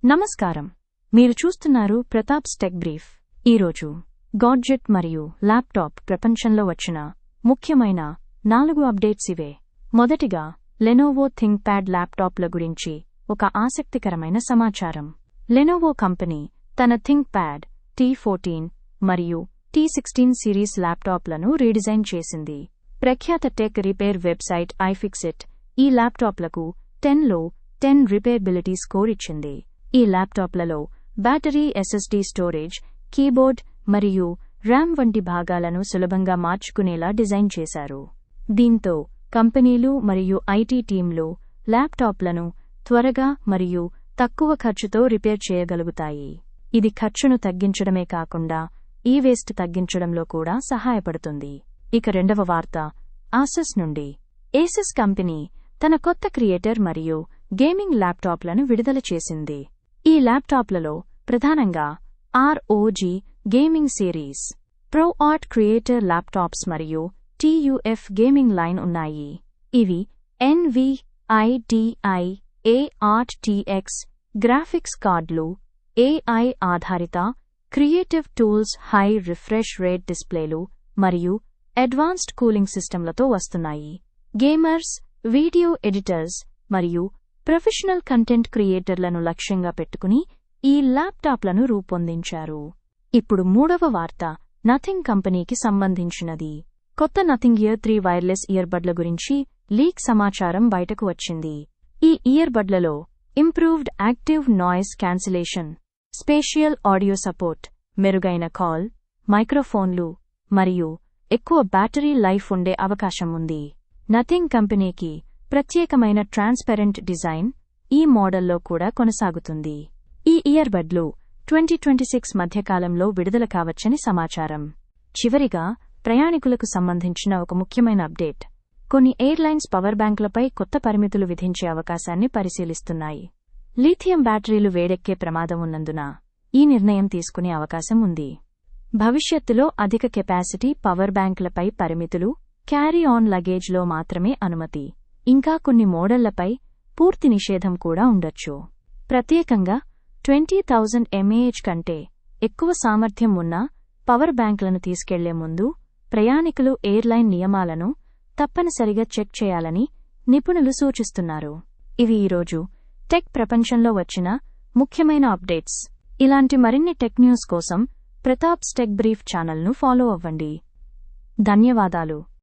నమస్కారం, మీరు చూస్తున్నారు ప్రతాప్స్ టెక్ బ్రీఫ్. ఈరోజు గాడ్జెట్ మరియు ల్యాప్టాప్ ప్రపంచంలో వచ్చిన ముఖ్యమైన 4 అప్డేట్స్ ఇవే. మొదటిగా లెనోవో థింక్ప్యాడ్ ల్యాప్టాప్ల గురించి ఒక ఆసక్తికరమైన సమాచారం. లెనోవో కంపెనీ తన థింక్ప్యాడ్ T14 మరియు T16 సిరీస్ ల్యాప్టాప్లను రీడిజైన్ చేసింది. ప్రఖ్యాత టెక్ రిపేర్ వెబ్సైట్ iFixit ఈ ల్యాప్టాప్లకు 10లో 10 రిపేరబిలిటీ స్కోర్ ఇచ్చింది. ఈ ల్యాప్టాప్లలో బ్యాటరీ, SSD స్టోరేజ్, కీబోర్డ్ మరియు ర్యామ్ వంటి భాగాలను సులభంగా మార్చుకునేలా డిజైన్ చేశారు. దీంతో కంపెనీలు మరియు ఐటీ టీంలు ల్యాప్టాప్లను త్వరగా మరియు తక్కువ ఖర్చుతో రిపేర్ చేయగలుగుతాయి. ఇది ఖర్చును తగ్గించడమే కాకుండా ఈ-వేస్ట్ తగ్గించడంలో కూడా సహాయపడుతుంది. ఇక రెండవ వార్త ఆసస్ నుండి. ఏసస్ కంపెనీ తన కొత్త క్రియేటర్ మరియు గేమింగ్ ల్యాప్టాప్లను విడుదల చేసింది. ఈ ల్యాప్టాప్లలో ప్రధానంగా ROG gaming series, ProArt creator laptops మరియు TUF గేమింగ్ లైన్ ఉన్నాయి. ఇవి NVIDIA RTX గ్రాఫిక్స్ కార్డులు, AI ఆధారిత creative tools, high refresh rate డిస్ప్లేలు మరియు అడ్వాన్స్డ్ కూలింగ్ సిస్టమ్లతో వస్తున్నాయి. గేమర్స్, వీడియో ఎడిటర్స్ మరియు ప్రొఫెషనల్ కంటెంట్ క్రియేటర్లను లక్ష్యంగా పెట్టుకుని ఈ ల్యాప్టాప్లను రూపొందించారు. ఇప్పుడు మూడవ వార్త నథింగ్ కంపెనీకి సంబంధించినది. కొత్త నథింగ్ ఇయర్ 3 వైర్లెస్ ఇయర్బడ్ల గురించి లీక్ సమాచారం బయటకు వచ్చింది. ఈ ఇయర్బడ్లలో improved active noise cancellation, spatial audio support, మెరుగైన కాల్, మైక్రోఫోన్లు మరియు ఎక్కువ బ్యాటరీ లైఫ్ ఉండే అవకాశం ఉంది. నథింగ్ కంపెనీకి ప్రత్యేకమైన ట్రాన్స్పరెంట్ డిజైన్ ఈ మోడల్లో కూడా కొనసాగుతుంది. ఈ ఇయర్బడ్లు 2026 మధ్యకాలంలో విడుదల కావచ్చని సమాచారం. చివరిగా ప్రయాణికులకు సంబంధించిన ఒక ముఖ్యమైన అప్డేట్. కొన్ని ఎయిర్లైన్స్ పవర్ బ్యాంకులపై కొత్త పరిమితులు విధించే అవకాశాన్ని పరిశీలిస్తున్నాయి. లిథియం బ్యాటరీలు వేడెక్కే ప్రమాదం ఉన్నందున ఈ నిర్ణయం తీసుకునే అవకాశం ఉంది. భవిష్యత్తులో అధిక కెపాసిటీ పవర్ బ్యాంకులపై పరిమితులు, క్యారీ ఆన్ లగేజ్లో మాత్రమే అనుమతి, ఇంకా కొన్ని మోడళ్లపై పూర్తి నిషేధం కూడా ఉండొచ్చు. ప్రత్యేకంగా 20,000 mAh కంటే ఎక్కువ సామర్థ్యం ఉన్న పవర్ బ్యాంకులను తీసుకెళ్లే ముందు ప్రయాణికులు ఎయిర్లైన్ నియమాలను తప్పనిసరిగా చెక్ చేయాలని నిపుణులు సూచిస్తున్నారు. ఇవి ఈరోజు టెక్ ప్రపంచంలో వచ్చిన ముఖ్యమైన అప్డేట్స్. ఇలాంటి మరిన్ని టెక్ న్యూస్ కోసం ప్రతాప్స్ టెక్ బ్రీఫ్ ఛానల్ను ఫాలో అవ్వండి. ధన్యవాదాలు.